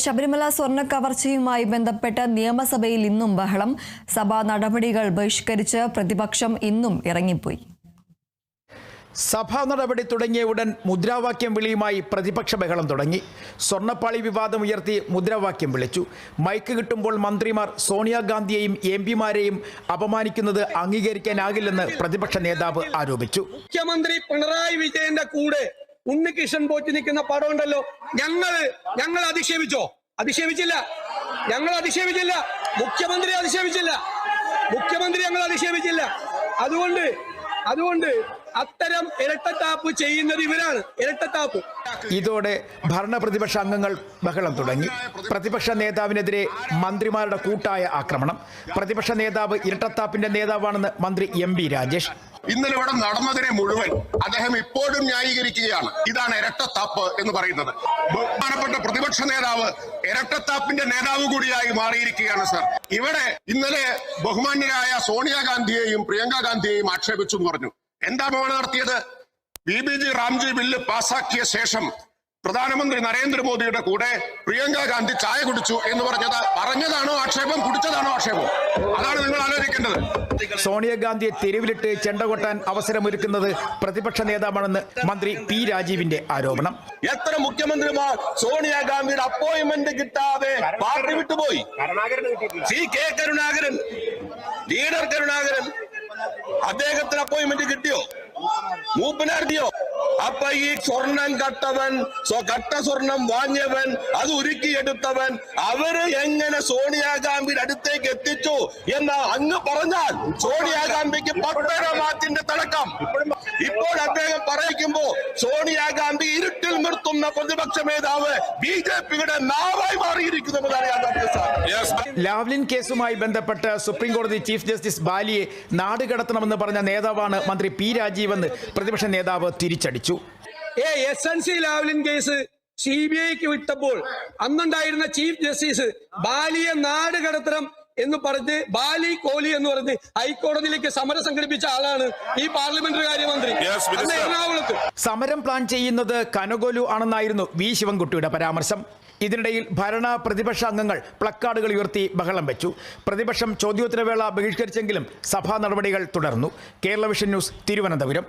ശബരിമല സ്വർണ്ണ കവർച്ചയുമായി ബന്ധപ്പെട്ട നിയമസഭയിൽ ഇന്നും ബഹളം. സഭാ നടപടികൾ ബഹിഷ്കരിച്ച് പ്രതിപക്ഷം ഇന്നും ഇറങ്ങിപ്പോയി. സഭാ നടപടി തുടങ്ങിയ ഉടൻ മുദ്രാവാക്യം വിളിയുമായി പ്രതിപക്ഷ ബഹളം തുടങ്ങി. സ്വർണ്ണപ്പാളി വിവാദം ഉയർത്തി മുദ്രാവാക്യം വിളിച്ചു. മൈക്ക് കിട്ടുമ്പോൾ മന്ത്രിമാർ സോണിയാഗാന്ധിയെയും എംപിമാരെയും അപമാനിക്കുന്നത് അംഗീകരിക്കാനാകില്ലെന്ന് പ്രതിപക്ഷ നേതാവ് ആരോപിച്ചു. മുഖ്യമന്ത്രി പിണറായി വിജയന്റെ കൂടെ ഉണ്ണികൃഷ്ണൻ പോറ്റി നിൽക്കുന്ന പടം ഉണ്ടല്ലോ, ഞങ്ങൾ അധിക്ഷേപിച്ചില്ല. ഞങ്ങൾ അധിക്ഷേപിച്ചില്ല. മുഖ്യമന്ത്രി ഞങ്ങൾ അധിക്ഷേപിച്ചില്ല. അതുകൊണ്ട് അത്തരം ഇരട്ടത്താപ്പ് ചെയ്യുന്നത് ഇവരാണ്. ഇരട്ടത്താപ്പ്. ഇതോടെ ഭരണ പ്രതിപക്ഷ അംഗങ്ങൾ ബഹളം തുടങ്ങി. പ്രതിപക്ഷ നേതാവിനെതിരെ മന്ത്രിമാരുടെ കൂട്ടായ ആക്രമണം. പ്രതിപക്ഷ നേതാവ് ഇരട്ടത്താപ്പിന്റെ നേതാവാണെന്ന് മന്ത്രി MP രാജേഷ്. ഇന്നലെ ഇവിടെ നടന്നതിനെ മുഴുവൻ അദ്ദേഹം ഇപ്പോഴും ന്യായീകരിക്കുകയാണ്. ഇതാണ് ഇരട്ടത്താപ്പ് എന്ന് പറയുന്നത്. ബഹുമാനപ്പെട്ട പ്രതിപക്ഷ നേതാവ് ഇരട്ടത്താപ്പിന്റെ നേതാവ് കൂടിയായി മാറിയിരിക്കുകയാണ് സർ. ഇവിടെ ഇന്നലെ ബഹുമാന്യരായ സോണിയാഗാന്ധിയെയും പ്രിയങ്ക ഗാന്ധിയെയും ആക്ഷേപിച്ചു എന്ന് പറഞ്ഞു. എന്താ നടത്തിയത്? BBG റാംജി ബില്ല് പാസാക്കിയ ശേഷം പ്രധാനമന്ത്രി നരേന്ദ്രമോദിയുടെ കൂടെ പ്രിയങ്ക ഗാന്ധി ചായ കുടിച്ചു എന്ന് പറഞ്ഞതാണോ ആക്ഷേപം? കുടിച്ചതാണോ ആക്ഷേപം? അതാണ് നിങ്ങൾ ആലോചിക്കേണ്ടത്. സോണിയാഗാന്ധിയെ തെരുവിലിട്ട് ചെണ്ട കൊട്ടാൻ അവസരമൊരുക്കുന്നത് പ്രതിപക്ഷ നേതാവാണെന്ന് മന്ത്രി P രാജീവിന്റെ ആരോപണം. എത്ര മുഖ്യമന്ത്രിമാർ സോണിയാഗാന്ധിയുടെ അപ്പോയിന്റ്മെന്റ് കിട്ടാതെ പാർട്ടി വിട്ടുപോയി? CK കരുണാകരൻ, ലീഡർ കരുണാകരൻ, അദ്ദേഹത്തിന് അപ്പോയിന്റ്മെന്റ് കിട്ടിയോ? മൂപ്പനാർത്തിയോ? അപ്പൊ ഈ സ്വർണം കട്ടവൻ, കട്ട സ്വർണം വാങ്ങിയവൻ, അത് ഉരുക്കിയെടുത്തവൻ, അവര് എങ്ങനെ സോണിയാഗാന്ധിയുടെ അടുത്തേക്ക് എത്തിച്ചു എന്ന് അങ്ങ് പറഞ്ഞാൽ സോണിയാഗാന്ധിക്ക് 10 മാറ്റിന്റെ തിളക്കം. ഇപ്പോൾ അദ്ദേഹം പറയിക്കുമ്പോ സോണിയാഗാന്ധി ഇരുട്ടിൽ നിർത്തുന്ന പ്രതിപക്ഷ നേതാവ് BJPയുടെ നാവായി മാറിയിരിക്കുന്നതാണ് യാഥാർത്ഥ്യം. ലാവ്ലിൻ കേസുമായി ബന്ധപ്പെട്ട് സുപ്രീം കോടതി ചീഫ് ജസ്റ്റിസ് ബാലിയെ നാടുകടത്തണമെന്ന് പറഞ്ഞ നേതാവാണ് മന്ത്രി P രാജീവെന്ന് പ്രതിപക്ഷ നേതാവ് തിരിച്ചടിച്ചു. SNC ലാവ്ലിൻ കേസ് CBIക്ക് വിട്ടപ്പോൾ അന്നുണ്ടായിരുന്ന ചീഫ് ജസ്റ്റിസ് ബാലിയെ നാട് കടത്തണം എന്ന് പറഞ്ഞ് ബാലി കോഹ്ലി എന്ന് പറഞ്ഞ് ഹൈക്കോടതിയിലേക്ക് സമരം സംഘടിപ്പിച്ച ആളാണ് ഈ പാർലമെന്ററി കാര്യമന്ത്രി. എറണാകുളത്ത് സമരം പ്ലാൻ ചെയ്യുന്നത് കനകോലു ആണെന്നായിരുന്നു V ശിവൻകുട്ടിയുടെ പരാമർശം. ഇതിനിടയിൽ ഭരണ പ്രതിപക്ഷ അംഗങ്ങൾ പ്ലക്കാർഡുകൾ ഉയർത്തി ബഹളം വെച്ചു. പ്രതിപക്ഷം ചോദ്യോത്തരവേള ബഹിഷ്കരിച്ചെങ്കിലും സഭാ നടപടികൾ തുടർന്നു. Kerala vision news, Thiruvananthapuram.